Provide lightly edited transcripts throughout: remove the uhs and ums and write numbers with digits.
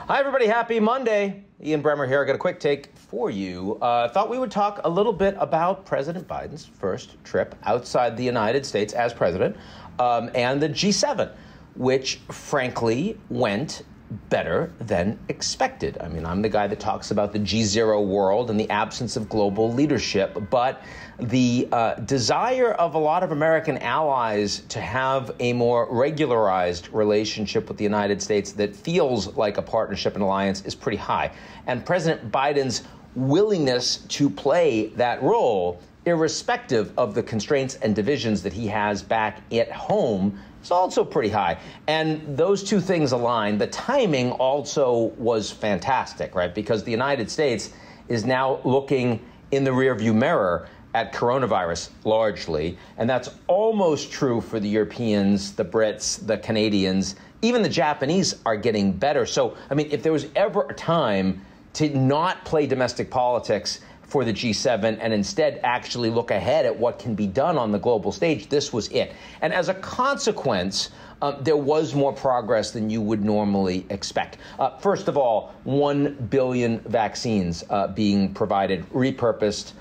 Hi, everybody. Happy Monday. Ian Bremmer here. I got a quick take for you. Thought we would talk a little bit about President Biden's first trip outside the United States as president and the G7, which, frankly, went better than expected. I mean, I'm the guy that talks about the G0 world and the absence of global leadership, but the desire of a lot of American allies to have a more regularized relationship with the United States that feels like a partnership and alliance is pretty high. And President Biden's willingness to play that role, irrespective of the constraints and divisions that he has back at home, is also pretty high. And those two things align. The timing also was fantastic, right? Because the United States is now looking in the rearview mirror at coronavirus largely. And that's almost true for the Europeans, the Brits, the Canadians. Even the Japanese are getting better. So, I mean, if there was ever a time to not play domestic politics for the G7 and instead actually look ahead at what can be done on the global stage, this was it. And as a consequence, there was more progress than you would normally expect. First of all, 1 billion vaccines being provided, repurposed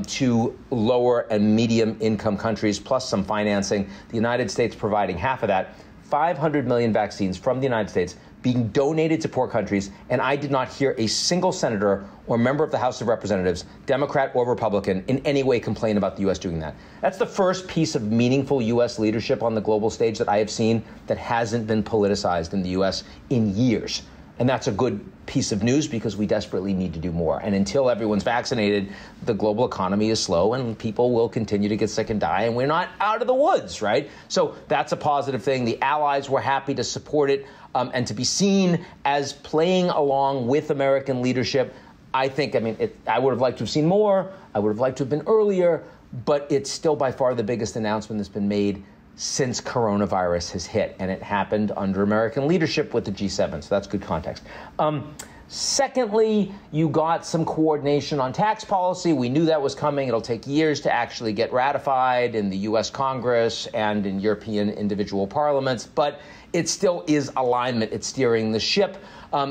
to lower and medium income countries, plus some financing. The United States providing half of that, 500 million vaccines from the United States being donated to poor countries, and I did not hear a single senator or member of the House of Representatives, Democrat or Republican, in any way complain about the U.S. doing that. That's the first piece of meaningful U.S. leadership on the global stage that I have seen that hasn't been politicized in the U.S. in years. And that's a good piece of news because we desperately need to do more. And until everyone's vaccinated, the global economy is slow and people will continue to get sick and die. And we're not out of the woods, right? So that's a positive thing. The allies were happy to support it and to be seen as playing along with American leadership. I think, I would have liked to have seen more. I would have liked to have been earlier, but it's still by far the biggest announcement that's been made since coronavirus has hit, and it happened under American leadership with the G7, so that's good context. Secondly, you got some coordination on tax policy. We knew that was coming. It'll take years to actually get ratified in the U.S. Congress and in European individual parliaments, but it still is alignment. It's steering the ship.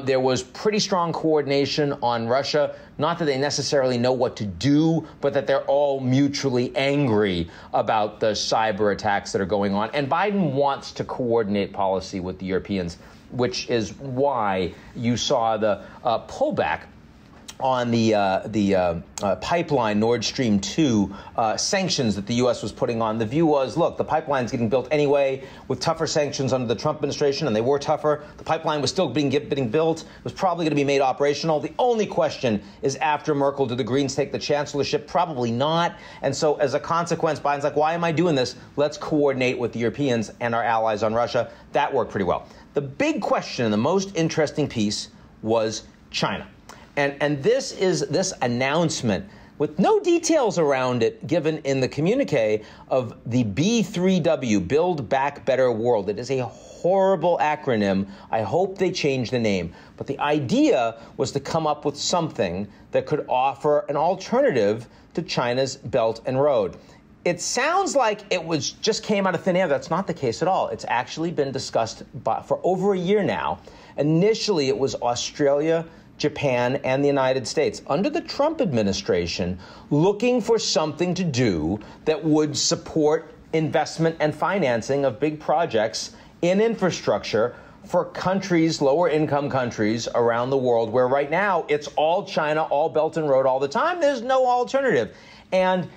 There was pretty strong coordination on Russia. Not that they necessarily know what to do, but that they're all mutually angry about the cyber attacks that are going on. And Biden wants to coordinate policy with the Europeans, which is why you saw the pullback on the pipeline Nord Stream 2 sanctions that the U.S. was putting on. The view was, look, the pipeline's getting built anyway with tougher sanctions under the Trump administration, and they were tougher. The pipeline was still getting built. It was probably going to be made operational. The only question is, after Merkel, do the Greens take the chancellorship? Probably not. And so as a consequence, Biden's like, why am I doing this? Let's coordinate with the Europeans and our allies on Russia. That worked pretty well. The big question and the most interesting piece was China. And this announcement, with no details around it given in the communique, of the B3W, Build Back Better World. It is a horrible acronym. I hope they change the name. But the idea was to come up with something that could offer an alternative to China's Belt and Road. It sounds like it just came out of thin air. That's not the case at all. It's actually been discussed for over a year now. Initially, it was Australia, Japan, and the United States, under the Trump administration, looking for something to do that would support investment and financing of big projects in infrastructure for countries, lower income countries around the world, where right now it's all China, all Belt and Road all the time. There's no alternative. And,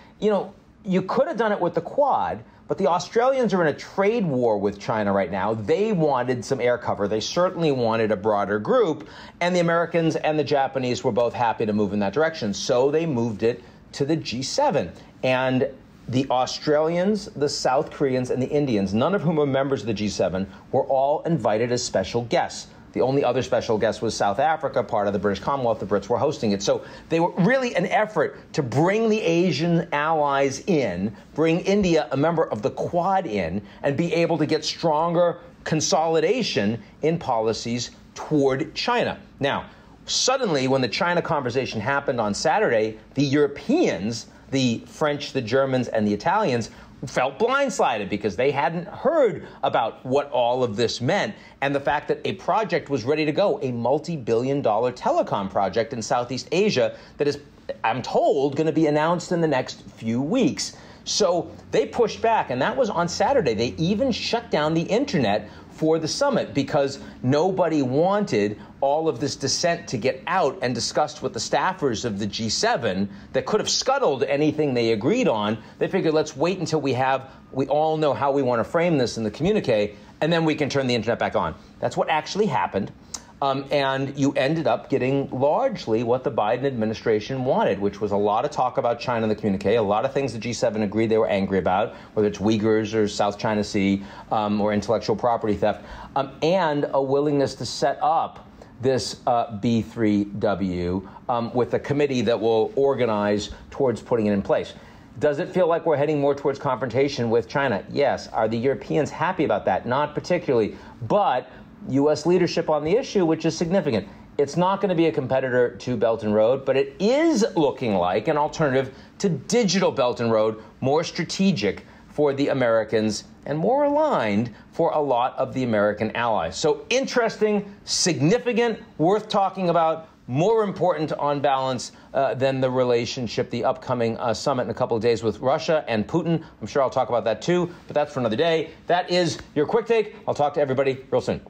you could have done it with the Quad, but the Australians are in a trade war with China right now. They wanted some air cover. They certainly wanted a broader group. And the Americans and the Japanese were both happy to move in that direction. So they moved it to the G7. And the Australians, the South Koreans, and the Indians, none of whom are members of the G7, were all invited as special guests. The only other special guest was South Africa, part of the British Commonwealth. The Brits were hosting it. So they were really an effort to bring the Asian allies in, bring India, a member of the Quad, in, and be able to get stronger consolidation in policies toward China. Now, suddenly, when the China conversation happened on Saturday, the Europeans, the French, the Germans, and the Italians, felt blindsided because they hadn't heard about what all of this meant and the fact that a project was ready to go, a multi-billion-dollar telecom project in Southeast Asia that is, I'm told, going to be announced in the next few weeks. So they pushed back, and that was on Saturday. They even shut down the internet for the summit because nobody wanted all of this dissent to get out and discussed with the staffers of the G7 that could have scuttled anything they agreed on. They figured, let's wait until we all know how we want to frame this in the communique, and then we can turn the internet back on. That's what actually happened. And you ended up getting largely what the Biden administration wanted, which was a lot of talk about China in the communique, a lot of things the G7 agreed they were angry about, whether it's Uyghurs or South China Sea or intellectual property theft, and a willingness to set up this B3W with a committee that will organize towards putting it in place. Does it feel like we're heading more towards confrontation with China? Yes. Are the Europeans happy about that? Not particularly. But U.S. leadership on the issue, which is significant. It's not going to be a competitor to Belt and Road, but it is looking like an alternative to digital Belt and Road, more strategic for the Americans and more aligned for a lot of the American allies. So interesting, significant, worth talking about, more important on balance than the relationship, the upcoming summit in a couple of days with Russia and Putin. I'm sure I'll talk about that too, but that's for another day. That is your Quick Take. I'll talk to everybody real soon.